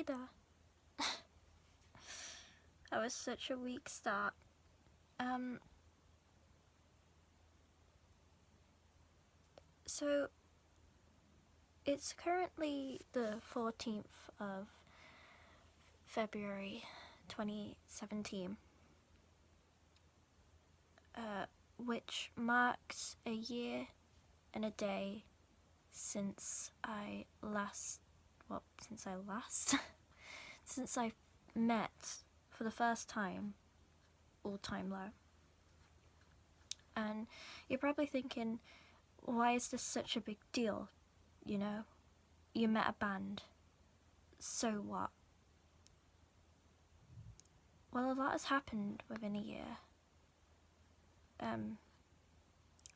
either. That was such a weak start. So it's currently the 14th of February 2017, which marks a year and a day since I met for the first time all-time low. And you're probably thinking, why is this such a big deal? You know, you met a band, so what? Well, a lot has happened within a year.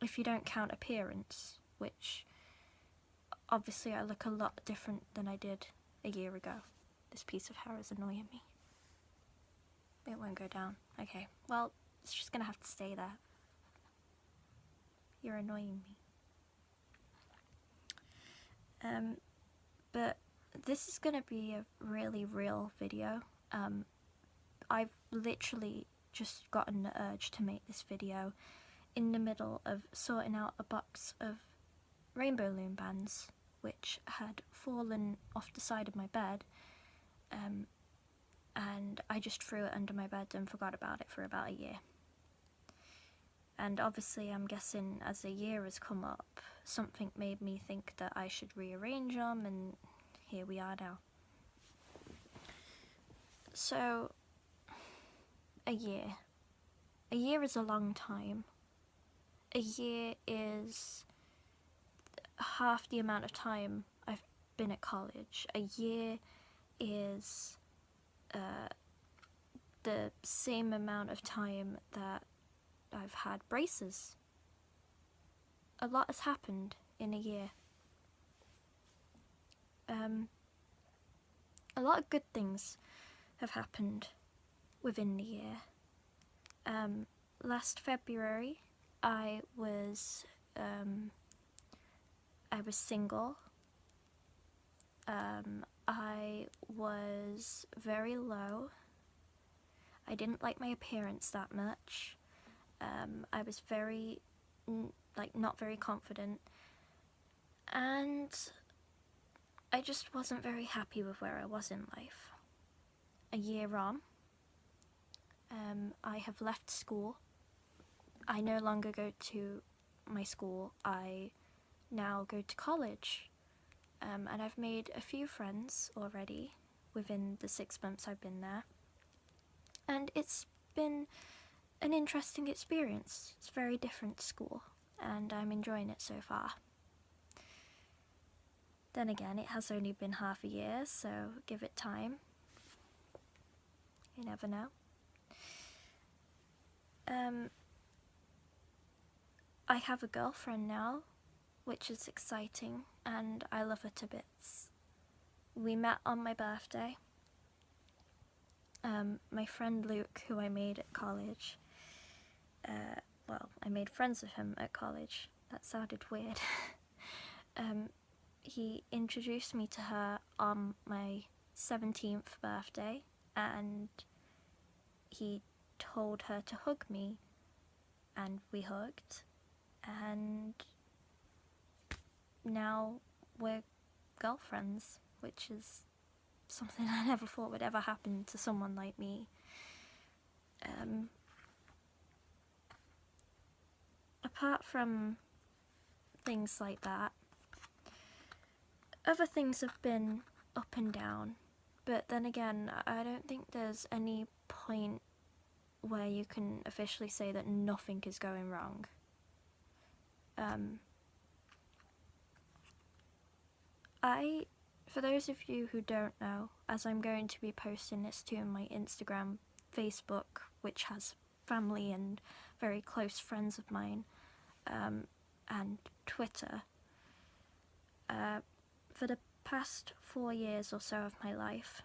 If you don't count appearance, which obviously I look a lot different than I did a year ago. This piece of hair is annoying me. It won't go down. Okay, well, it's just gonna have to stay there. You're annoying me. But this is gonna be a really real video. I've literally just gotten the urge to make this video in the middle of sorting out a box of rainbow loom bands which had fallen off the side of my bed, and I just threw it under my bed and forgot about it for about a year. And obviously I'm guessing as the year has come up, something made me think that I should rearrange them, and here we are now. So, a year. A year is a long time. A year is half the amount of time I've been at college. A year is the same amount of time that I've had braces. A lot has happened in a year. A lot of good things have happened within the year. Last February, I was single. I was very low. I didn't like my appearance that much. I was very, not very confident. And I just wasn't very happy with where I was in life. A year on, I have left school. I no longer go to my school. I now go to college. And I've made a few friends already within the 6 months I've been there. And it's been an interesting experience. It's very different to school, and I'm enjoying it so far. Then again, it has only been half a year, so give it time. You never know. I have a girlfriend now, which is exciting, and I love her to bits. We met on my birthday. My friend Luke, who I made at college, I made friends with him at college. That sounded weird. He introduced me to her on my 17th birthday, and he told her to hug me, and we hugged, and now we're girlfriends, which is something I never thought would ever happen to someone like me. Apart from things like that, other things have been up and down, but then again, I don't think there's any point where you can officially say that nothing is going wrong. For those of you who don't know, as I'm going to be posting this to my Instagram, Facebook, which has family and very close friends of mine, and Twitter, for the past 4 years or so of my life,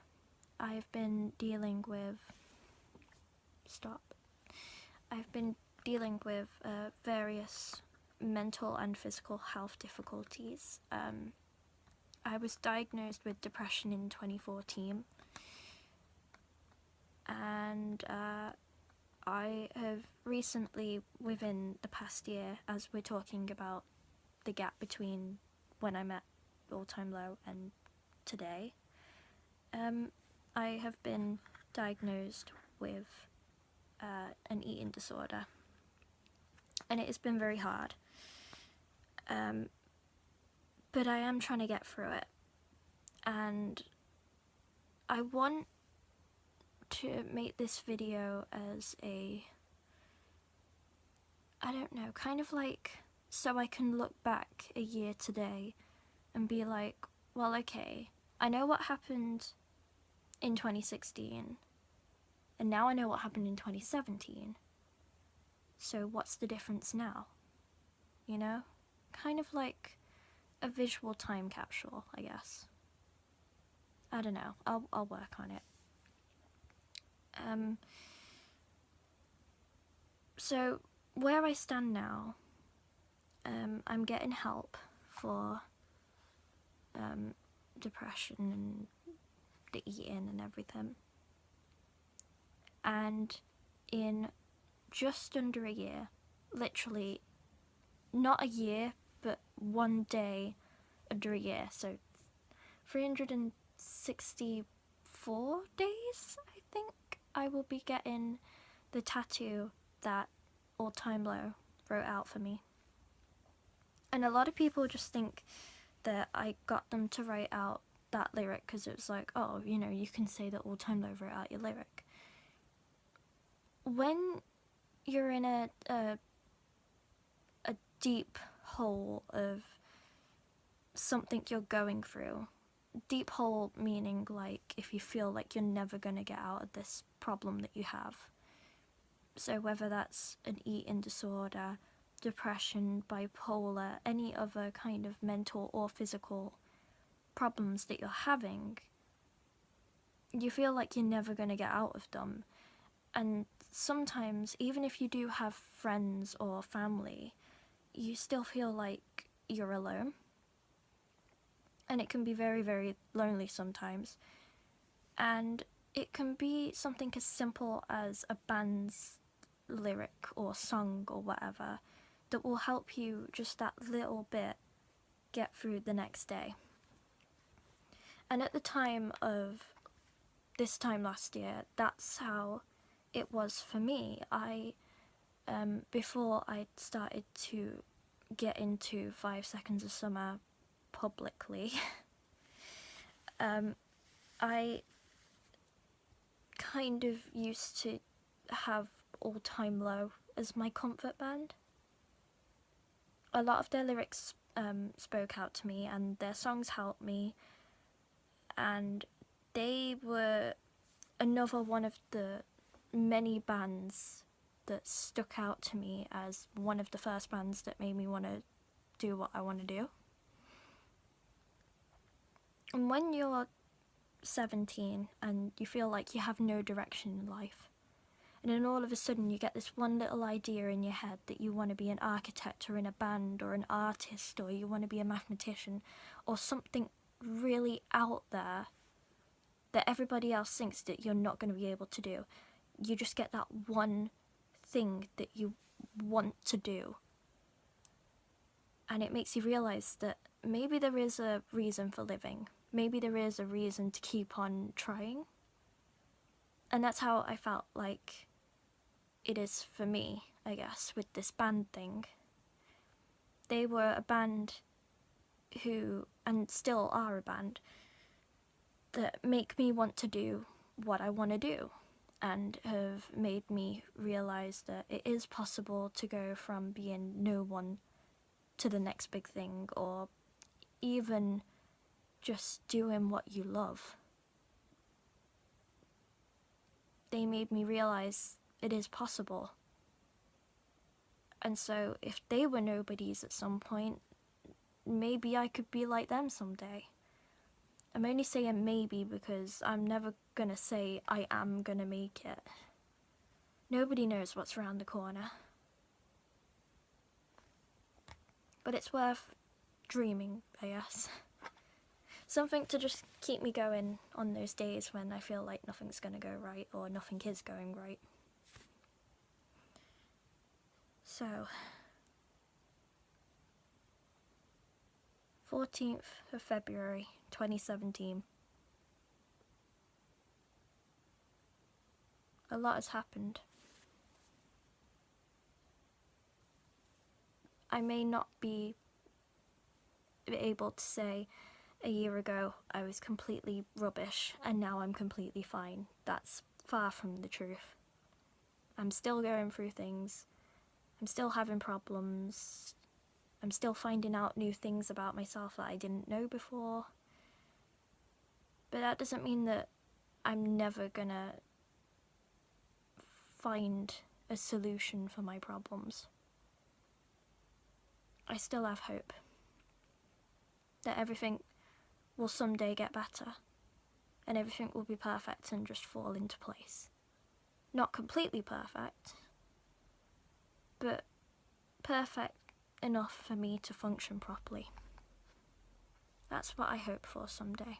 I've been dealing with various mental and physical health difficulties. I was diagnosed with depression in 2014, and I have recently, within the past year, as we're talking about the gap between when I met All Time Low and today, I have been diagnosed with an eating disorder, and it has been very hard. But I am trying to get through it, and I want to make this video as I don't know, kind of like so I can look back a year today and be like, well, okay, I know what happened in 2016, and now I know what happened in 2017, so what's the difference now? You know? Kind of like a visual time capsule, I guess. I don't know, I'll work on it. So where I stand now, I'm getting help for depression and the eating and everything. And in just under a year, literally not a year, but one day under a year, so 364 days, I think, I will be getting the tattoo that All Time Low wrote out for me. And a lot of people just think that I got them to write out that lyric because it was like, oh, you know, you can say that All Time Low wrote out your lyric. When you're in a deep hole of something you're going through, deep hole meaning like if you feel like you're never going to get out of this problem that you have. So whether that's an eating disorder, depression, bipolar, any other kind of mental or physical problems that you're having, you feel like you're never going to get out of them. And sometimes, even if you do have friends or family, you still feel like you're alone. And it can be very, very lonely sometimes. And it can be something as simple as a band's lyric or song or whatever that will help you just that little bit get through the next day. And at the time of this time last year, that's how it was for me. Before I started to get into 5 Seconds of Summer publicly, I kind of used to have All Time Low as my comfort band. A lot of their lyrics spoke out to me, and their songs helped me, and they were another one of the many bands that stuck out to me as one of the first bands that made me want to do what I want to do. And when you're 17 and you feel like you have no direction in life, and then all of a sudden you get this one little idea in your head that you want to be an architect or in a band or an artist, or you want to be a mathematician or something really out there that everybody else thinks that you're not going to be able to do. You just get that one thing that you want to do. And it makes you realise that maybe there is a reason for living. Maybe there is a reason to keep on trying. And that's how I felt like it is for me, I guess, with this band thing. They were a band who, and still are a band, that make me want to do what I want to do, and have made me realise that it is possible to go from being no one to the next big thing, or even just doing what you love. They made me realise it is possible. And so if they were nobodies at some point, maybe I could be like them someday. I'm only saying maybe because I'm never gonna say I am gonna make it. Nobody knows what's around the corner. But it's worth dreaming, I guess. something to just keep me going on those days when I feel like nothing's going to go right or nothing is going right. So, 14th of February 2017. A lot has happened. I may not be able to say a year ago I was completely rubbish and now I'm completely fine. That's far from the truth. I'm still going through things. I'm still having problems. I'm still finding out new things about myself that I didn't know before. But that doesn't mean that I'm never gonna find a solution for my problems. I still have hope that everything will someday get better and everything will be perfect and just fall into place. Not completely perfect, but perfect enough for me to function properly. That's what I hope for someday.